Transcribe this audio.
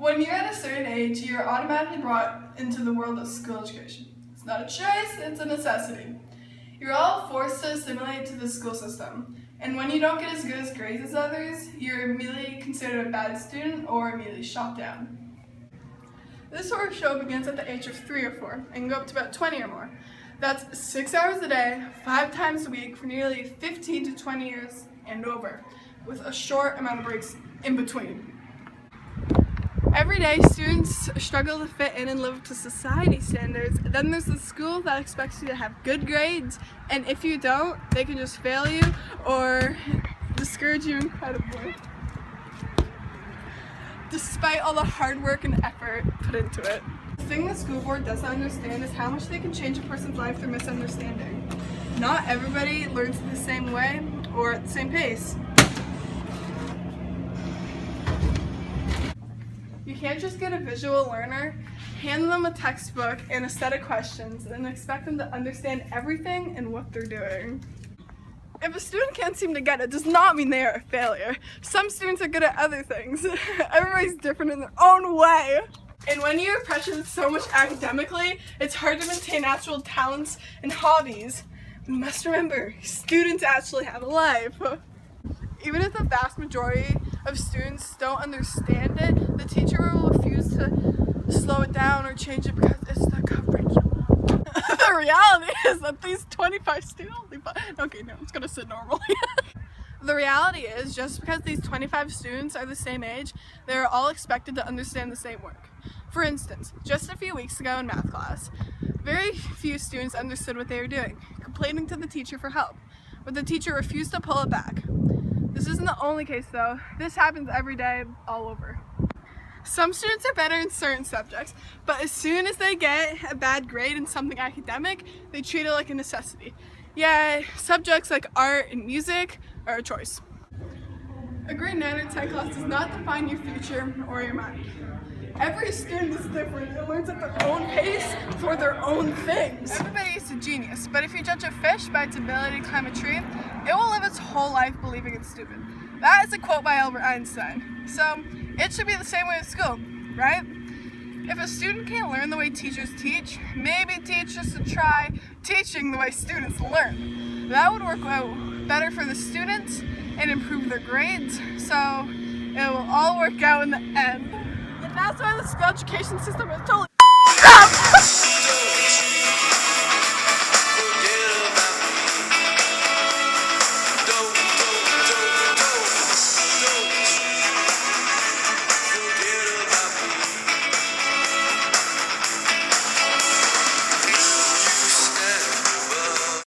When you're at a certain age, you're automatically brought into the world of school education. It's not a choice, it's a necessity. You're all forced to assimilate to the school system, and when you don't get as good as grades as others, you're immediately considered a bad student or immediately shot down. This horror show begins at the age of 3 or 4 and can go up to about 20 or more. That's 6 hours a day, 5 times a week for nearly 15 to 20 years and over, with a short amount of breaks in between. Every day, students struggle to fit in and live up to society standards. Then there's the school that expects you to have good grades, and if you don't, they can just fail you or discourage you incredibly. Despite all the hard work and effort put into it. The thing the school board doesn't understand is how much they can change a person's life through misunderstanding. Not everybody learns the same way or at the same pace. You can't just get a visual learner, hand them a textbook and a set of questions, and expect them to understand everything and what they're doing. If a student can't seem to get it, does not mean they are a failure. Some students are good at other things. Everybody's different in their own way. And when you're pressured so much academically, it's hard to maintain actual talents and hobbies. We must remember, students actually have a life. Even if the vast majority of students don't understand it, the teacher will refuse to slow it down or change it because it's the curriculum. The reality is that these 25 students, okay, no, it's gonna sit normally. The reality is, just because these 25 students are the same age, they're all expected to understand the same work. For instance, just a few weeks ago in math class, very few students understood what they were doing, complaining to the teacher for help, but the teacher refused to pull it back. This isn't the only case though. This happens every day, all over. Some students are better in certain subjects, but as soon as they get a bad grade in something academic, they treat it like a necessity. Yeah, subjects like art and music are a choice. A grade 9 or 10 class does not define your future or your mind. Every student is different and learns at their own pace for their own things. Everybody is a genius, but if you judge a fish by its ability to climb a tree, it will live its whole life believing it's stupid. That is a quote by Albert Einstein. So, it should be the same way at school, right? If a student can't learn the way teachers teach, maybe teachers should try teaching the way students learn. That would work out better for the students and improve their grades, so it will all work out in the end. And that's why the school education system is totally